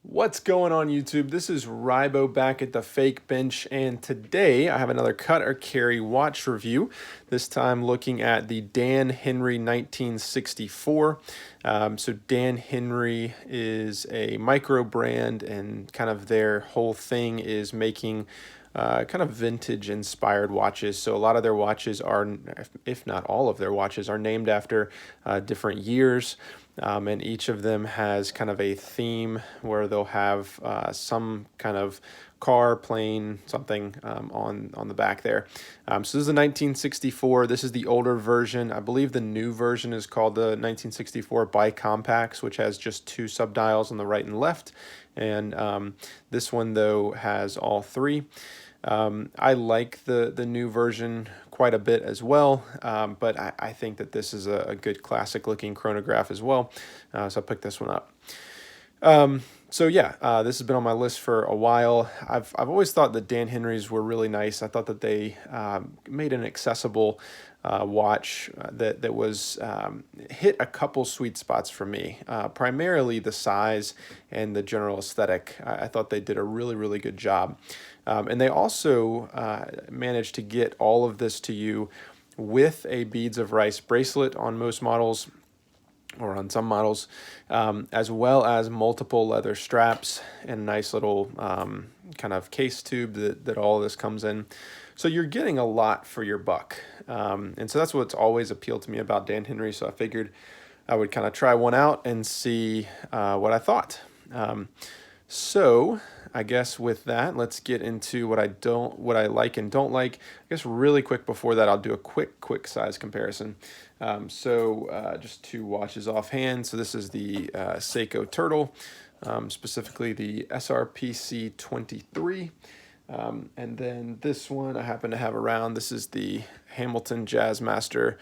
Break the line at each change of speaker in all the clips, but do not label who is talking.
What's going on YouTube? This is Rybo back at the Fake Bench, and today I have another cut or carry watch review, this time looking at the Dan Henry 1964. So Dan Henry is a micro brand, and kind of their whole thing is making kind of vintage inspired watches. So a lot of their watches are, if not all of their watches, are named after different years. And each of them has kind of a theme where they'll have some kind of car, plane, something on the back there. So this is a 1964. This is the older version. I believe the new version is called the 1964 Bicompax, which has just two subdials on the right and left. And this one, though, has all three. I like the new version quite a bit as well, but I think that this is a good classic looking chronograph as well, so I picked this one up. So yeah, this has been on my list for a while. I've always thought that Dan Henrys were really nice. I thought that they made an accessible watch that was hit a couple sweet spots for me. Primarily the size and the general aesthetic. I thought they did a really good job, and they also managed to get all of this to you with a beads of rice bracelet on most models, or on some models, as well as multiple leather straps and a nice little kind of case tube that all of this comes in. So you're getting a lot for your buck. And so that's what's always appealed to me about Dan Henry. So I figured I would kind of try one out and see what I thought. So I guess with that, let's get into what I like and don't like. I guess really quick before that, I'll do a quick size comparison. Just two watches offhand. So this is the Seiko Turtle, specifically the SRPC 23. And then this one I happen to have around. This is the Hamilton Jazzmaster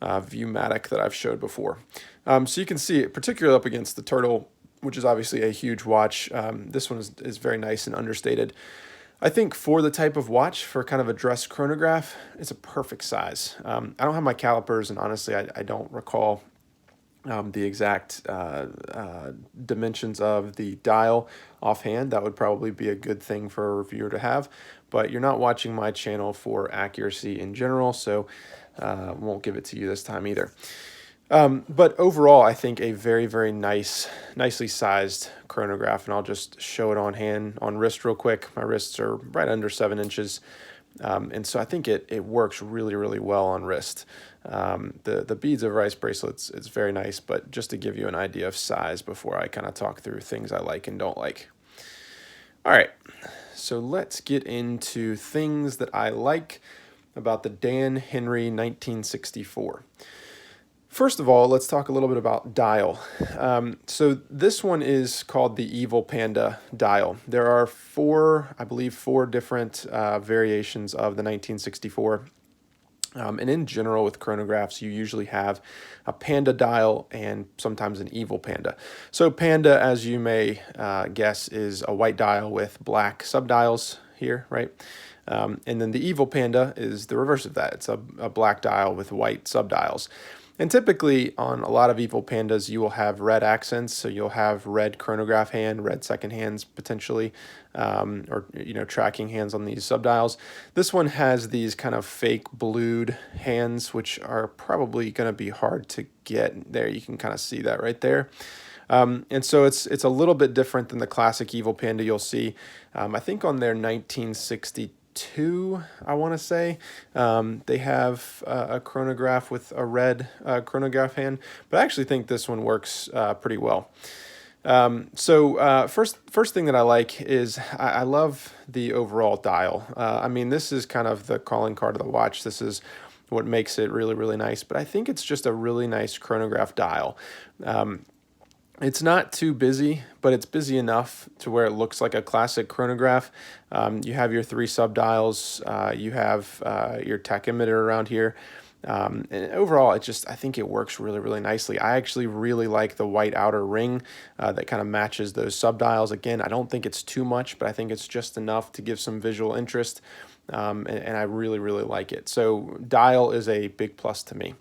Viewmatic that I've showed before. So you can see it, particularly up against the Turtle, which is obviously a huge watch. This one is very nice and understated. I think for the type of watch, for kind of a dress chronograph, it's a perfect size. I don't have my calipers, and honestly, I don't recall the exact dimensions of the dial offhand. That would probably be a good thing for a reviewer to have, but you're not watching my channel for accuracy in general, so won't give it to you this time either. But overall, I think a very nicely sized chronograph, and I'll just show it on hand, on wrist real quick. My wrists are right under 7 inches, and so I think it works really well on wrist. The beads of rice bracelets, it's very nice, but just to give you an idea of size before I kind of talk through things I like and don't like. All right, so let's get into things that I like about the Dan Henry 1964. First of all, let's talk a little bit about dial. So this one is called the Evil Panda dial. There are I believe four different variations of the 1964. And in general, with chronographs, you usually have a panda dial and sometimes an evil panda. So panda, as you may guess, is a white dial with black subdials here, right? And then the evil panda is the reverse of that. It's a black dial with white subdials. And typically on a lot of Evil Pandas, you will have red accents. So you'll have red chronograph hand, red second hands potentially, or tracking hands on these subdials. This one has these kind of fake blued hands, which are probably going to be hard to get. There, you can kind of see that right there. And so it's a little bit different than the classic Evil Panda you'll see. I think on their 1962. I want to say they have a chronograph with a red chronograph hand, but I actually think this one works pretty well. First thing that I like is I love the overall dial. I mean, this is kind of the calling card of the watch. This is what makes it really nice, but I think it's just a really nice chronograph dial. It's not too busy, but it's busy enough to where it looks like a classic chronograph. You have your three subdials, you have your tachymeter around here. And overall, I think it works really nicely. I actually really like the white outer ring that kind of matches those subdials. Again, I don't think it's too much, but I think it's just enough to give some visual interest, and I really like it. So dial is a big plus to me.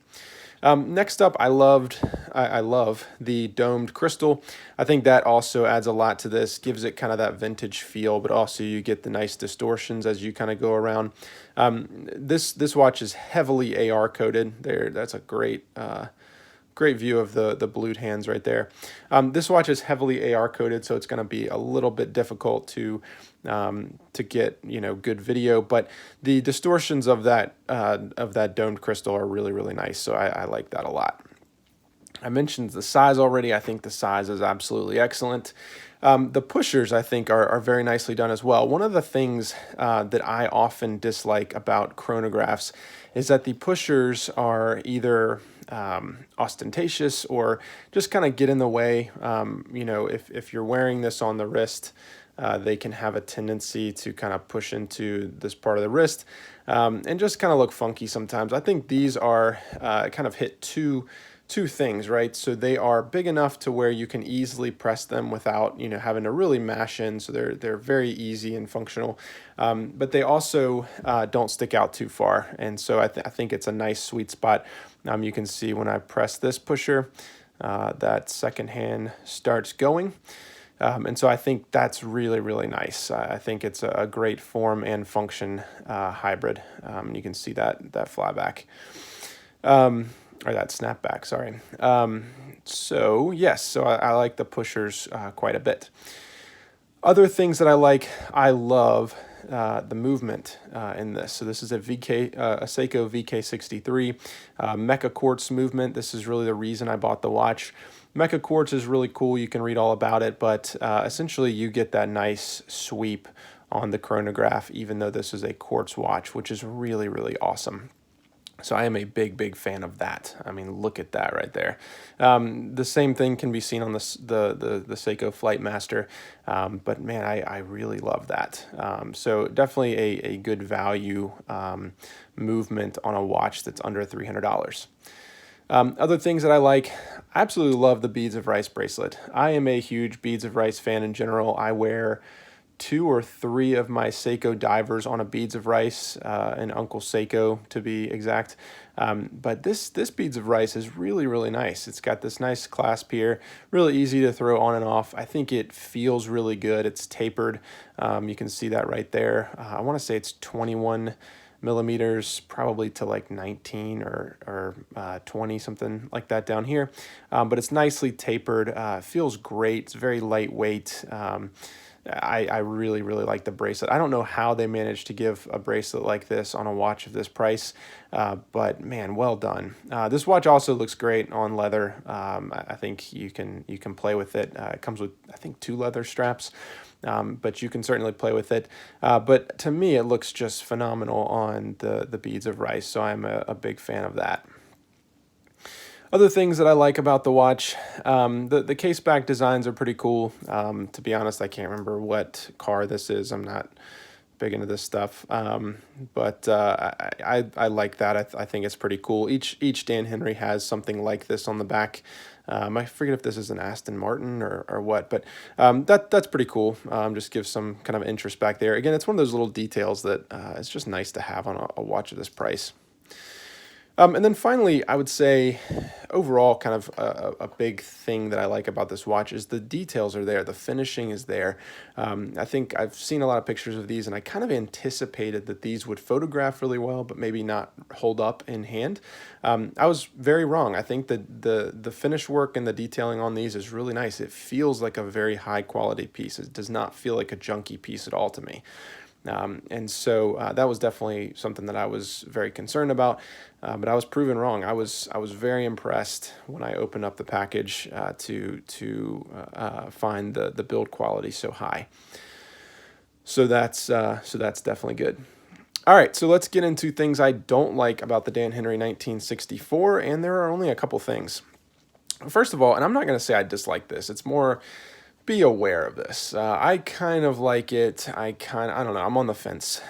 Next up, I love the domed crystal. I think that also adds a lot to this, gives it kind of that vintage feel, but also you get the nice distortions as you kind of go around. This watch is heavily AR coated. That's a great view of the blued hands right there. This watch is heavily AR coated, so it's going to be a little bit difficult to get good video, but the distortions of that domed crystal are really nice. So I like that a lot. I mentioned the size already. I think the size is absolutely excellent. The pushers, I think, are very nicely done as well. One of the things that I often dislike about chronographs is that the pushers are either ostentatious or just kind of get in the way. If you're wearing this on the wrist, they can have a tendency to kind of push into this part of the wrist and just kind of look funky sometimes. I think these are kind of hit two things, right? So they are big enough to where you can easily press them without having to really mash in. So they're very easy and functional, but they also don't stick out too far. And so I think it's a nice sweet spot. You can see when I press this pusher, that second hand starts going. And so I think that's really nice. I think it's a great form and function hybrid. You can see that flyback. Or that snapback, sorry. So yes, so I like the pushers quite a bit. Other things that I love the movement in this. So this is a Seiko VK63 Mecha Quartz movement. This is really the reason I bought the watch. Mecha Quartz is really cool. You can read all about it, but essentially you get that nice sweep on the chronograph, even though this is a quartz watch, which is really awesome. So I am a big fan of that. I mean, look at that right there. The same thing can be seen on the Seiko Flightmaster, but man, I really love that. So definitely a good value movement on a watch that's under $300. Other things that I absolutely love the Beads of Rice bracelet. I am a huge Beads of Rice fan in general. I wear 2 or 3 of my Seiko divers on a Beads of Rice, and Uncle Seiko to be exact. But this Beads of Rice is really nice. It's got this nice clasp here, really easy to throw on and off. I think it feels really good. It's tapered. You can see that right there. I want to say it's 21 millimeters, probably to like 19 or 20, something like that down here. But it's nicely tapered. Feels great. It's very lightweight. I really like the bracelet. I don't know how they managed to give a bracelet like this on a watch of this price, but man, well done. This watch also looks great on leather. I think you can play with it. It comes with, I think, 2 leather straps, but you can certainly play with it. But to me, it looks just phenomenal on the Beads of Rice, so I'm a big fan of that. Other things that I like about the watch, the case back designs are pretty cool. To be honest, I can't remember what car this is. I'm not big into this stuff, but I like that. I think it's pretty cool. Each Dan Henry has something like this on the back. I forget if this is an Aston Martin or what, but that's pretty cool. Just gives some kind of interest back there. Again, it's one of those little details that it's just nice to have on a watch of this price. And then finally, I would say overall kind of a big thing that I like about this watch is the details are there. The finishing is there. I think I've seen a lot of pictures of these, and I kind of anticipated that these would photograph really well, but maybe not hold up in hand. I was very wrong. I think that the finish work and the detailing on these is really nice. It feels like a very high quality piece. It does not feel like a junky piece at all to me. And so that was definitely something that I was very concerned about, but I was proven wrong. I was very impressed when I opened up the package to find the build quality so high. So that's definitely good. All right, so let's get into things I don't like about the Dan Henry 1964, and there are only a couple things. First of all, and I'm not going to say I dislike this. It's more, be aware of this. I kind of like it. I don't know. I'm on the fence.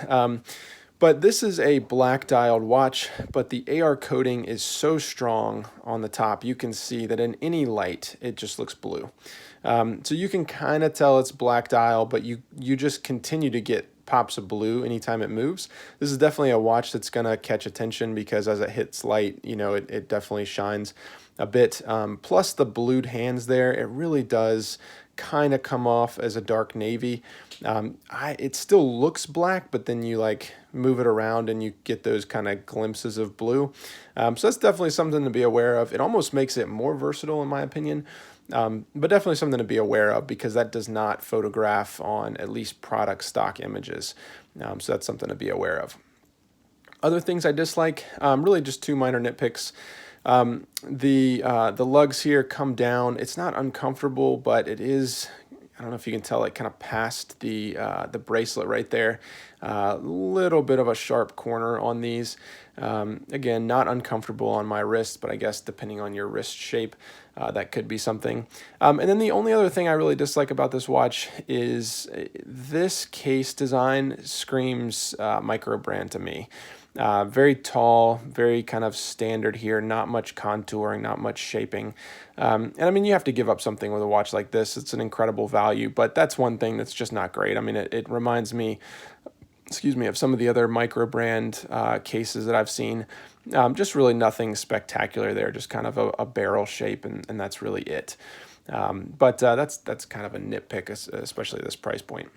But this is a black dialed watch, but the AR coating is so strong on the top. You can see that in any light, it just looks blue. So you can kind of tell it's black dial, but you just continue to get pops of blue anytime it moves. This is definitely a watch that's going to catch attention because as it hits light, you know, it definitely shines a bit. Plus the blued hands there, it really does kind of come off as a dark navy. It still looks black, but then you like move it around and you get those kind of glimpses of blue. So that's definitely something to be aware of. It almost makes it more versatile in my opinion. But definitely something to be aware of because that does not photograph on at least product stock images. So that's something to be aware of. Other things I dislike, really just two minor nitpicks. The lugs here come down. It's not uncomfortable, but it is, I don't know if you can tell, like kind of past the bracelet right there. Little bit of a sharp corner on these. Again, not uncomfortable on my wrist, but I guess depending on your wrist shape, that could be something. And then the only other thing I really dislike about this watch is this case design screams micro brand to me. Very tall, very kind of standard here, not much contouring, not much shaping. And I mean, you have to give up something with a watch like this. It's an incredible value, but that's one thing that's just not great. I mean, it reminds me, excuse me, of some of the other micro brand cases that I've seen. Just really nothing spectacular there, just kind of a barrel shape, and that's really it. But that's kind of a nitpick, especially at this price point.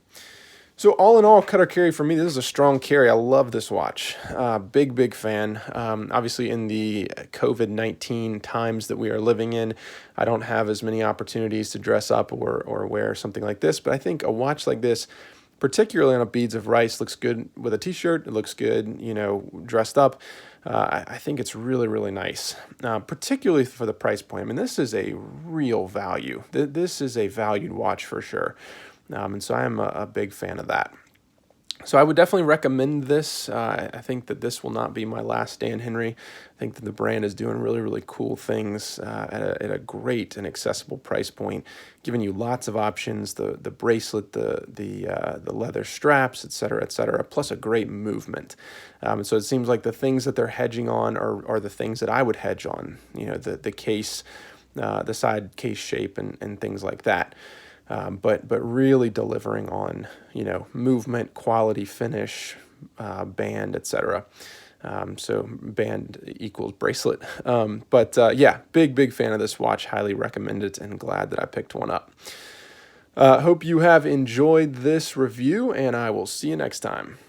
So all in all, cut or carry for me, this is a strong carry. I love this watch. Big fan. Obviously, in the COVID-19 times that we are living in, I don't have as many opportunities to dress up or wear something like this. But I think a watch like this, particularly on a beads of rice, looks good with a t-shirt. It looks good, you know, dressed up. I think it's really nice, particularly for the price point. I mean, this is a real value. This is a valued watch for sure. And so I am a big fan of that. So I would definitely recommend this. I think that this will not be my last Dan Henry. I think that the brand is doing really cool things at a great and accessible price point, giving you lots of options, the bracelet, the leather straps, et cetera, plus a great movement. And so it seems like the things that they're hedging on are the things that I would hedge on, you know, the case, the side case shape and things like that. But really delivering on, you know, movement, quality, finish, band, etc. So band equals bracelet. Yeah, big fan of this watch. Highly recommend it, and glad that I picked one up. Hope you have enjoyed this review, and I will see you next time.